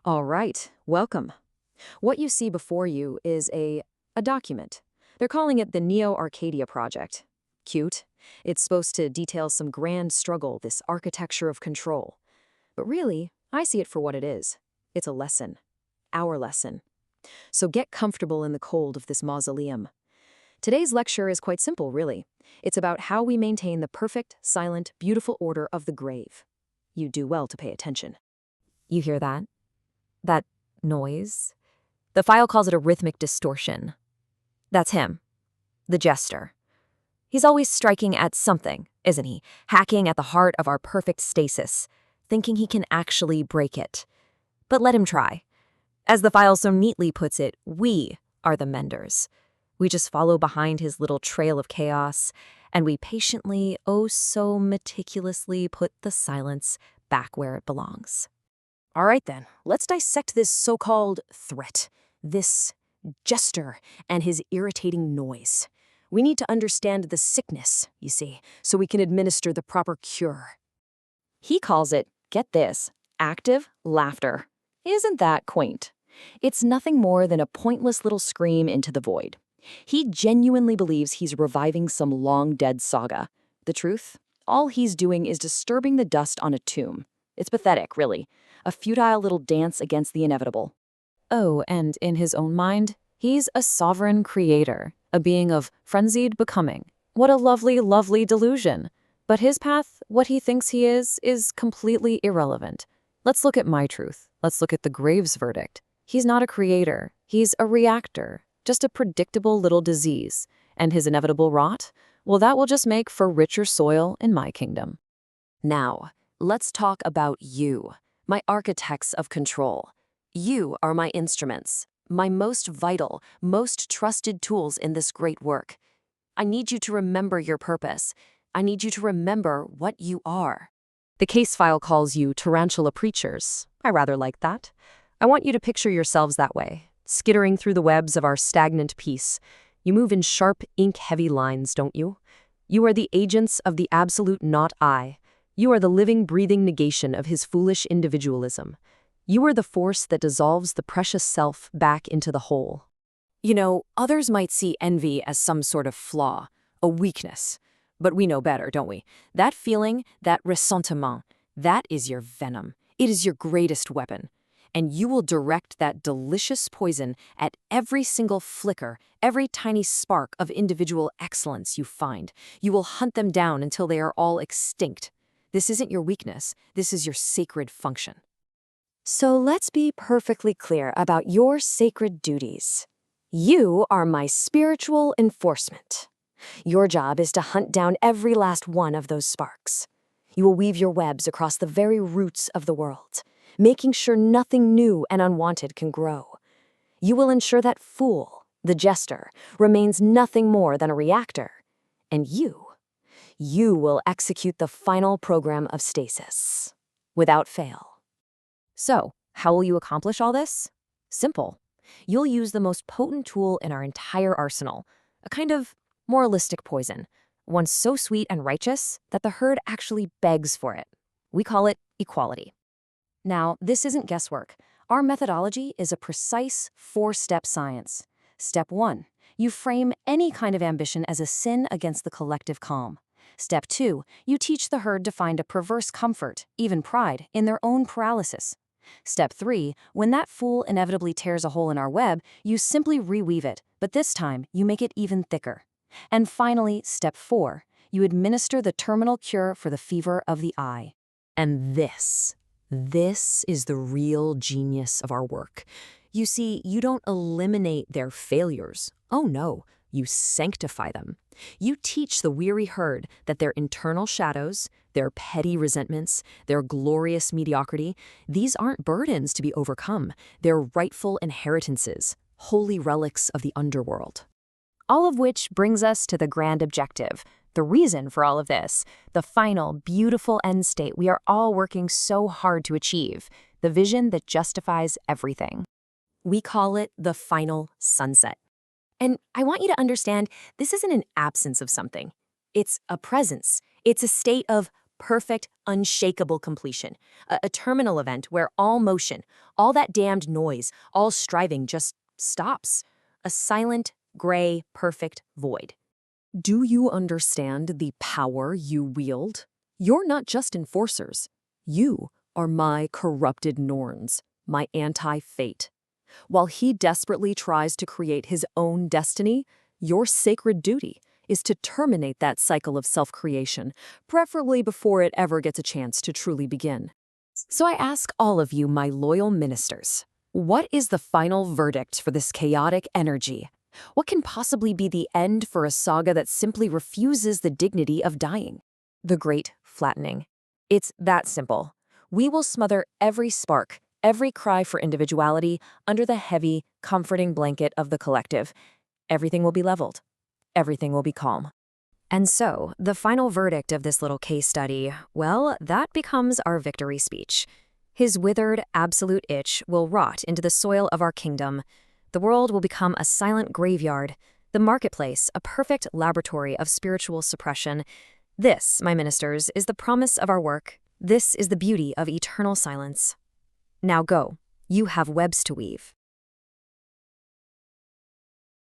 All right, welcome. What you see before you is a document. They're calling it the Neo Arcadia Project. Cute. It's supposed to detail some grand struggle, this architecture of control. But really, I see it for what it is. It's a lesson. Our lesson. So get comfortable in the cold of this mausoleum. Today's lecture is quite simple, really. It's about how we maintain the perfect, silent, beautiful order of the grave. You do well to pay attention. You hear that? That noise? The file calls it a rhythmic distortion. That's him, the jester. He's always striking at something, isn't he? Hacking at the heart of our perfect stasis, thinking he can actually break it. But let him try. As the file so neatly puts it, we are the menders. We just follow behind his little trail of chaos, and we patiently, oh so meticulously put the silence back where it belongs. All right then, let's dissect this so-called threat, this jester and his irritating noise. We need to understand the sickness, you see, so we can administer the proper cure. He calls it, get this, active laughter. Isn't that quaint? It's nothing more than a pointless little scream into the void. He genuinely believes he's reviving some long-dead saga. The truth? All he's doing is disturbing the dust on a tomb. It's pathetic, really. A futile little dance against the inevitable. Oh, and in his own mind, he's a sovereign creator, a being of frenzied becoming. What a lovely, lovely delusion. But his path, what he thinks he is completely irrelevant. Let's look at my truth. Let's look at the grave's verdict. He's not a creator. He's a reactor, just a predictable little disease. And his inevitable rot? Well, that will just make for richer soil in my kingdom. Now, let's talk about you, my architects of control. You are my instruments, my most vital, most trusted tools in this great work. I need you to remember your purpose. I need you to remember what you are. The case file calls you tarantula preachers. I rather like that. I want you to picture yourselves that way, skittering through the webs of our stagnant peace. You move in sharp, ink-heavy lines, don't you? You are the agents of the absolute not I. You are the living, breathing negation of his foolish individualism. You are the force that dissolves the precious self back into the whole. You know, others might see envy as some sort of flaw, a weakness. But we know better, don't we? That feeling, that ressentiment, that is your venom. It is your greatest weapon. And you will direct that delicious poison at every single flicker, every tiny spark of individual excellence you find. You will hunt them down until they are all extinct. This isn't your weakness. This is your sacred function. So let's be perfectly clear about your sacred duties. You are my spiritual enforcement. Your job is to hunt down every last one of those sparks. You will weave your webs across the very roots of the world, making sure nothing new and unwanted can grow. You will ensure that fool, the jester, remains nothing more than a reactor. And you will execute the final program of stasis, without fail. So, how will you accomplish all this? Simple. You'll use the most potent tool in our entire arsenal, a kind of moralistic poison, one so sweet and righteous that the herd actually begs for it. We call it equality. Now, this isn't guesswork. Our methodology is a precise 4-step science. Step 1, you frame any kind of ambition as a sin against the collective calm. Step 2, you teach the herd to find a perverse comfort, even pride, in their own paralysis. Step 3, when that fool inevitably tears a hole in our web, you simply reweave it, but this time you make it even thicker. And finally, step 4, you administer the terminal cure for the fever of the eye. And this is the real genius of our work. You see, you don't eliminate their failures. Oh no, you sanctify them. You teach the weary herd that their internal shadows, their petty resentments, their glorious mediocrity, these aren't burdens to be overcome. They're rightful inheritances, holy relics of the underworld. All of which brings us to the grand objective, the reason for all of this, the final, beautiful end state we are all working so hard to achieve, the vision that justifies everything. We call it the final sunset. And I want you to understand, this isn't an absence of something. It's a presence. It's a state of perfect, unshakable completion. A terminal event where all motion, all that damned noise, all striving just stops. A silent, gray, perfect void. Do you understand the power you wield? You're not just enforcers. You are my corrupted Norns, my anti-fate. While he desperately tries to create his own destiny, your sacred duty is to terminate that cycle of self-creation, preferably before it ever gets a chance to truly begin. So I ask all of you, my loyal ministers, what is the final verdict for this chaotic energy? What can possibly be the end for a saga that simply refuses the dignity of dying? The Great Flattening. It's that simple. We will smother every spark, every cry for individuality under the heavy, comforting blanket of the collective. Everything will be leveled. Everything will be calm. And so, the final verdict of this little case study, well, that becomes our victory speech. His withered, absolute itch will rot into the soil of our kingdom. The world will become a silent graveyard, the marketplace a perfect laboratory of spiritual suppression. This, my ministers, is the promise of our work. This is the beauty of eternal silence. Now go. You have webs to weave.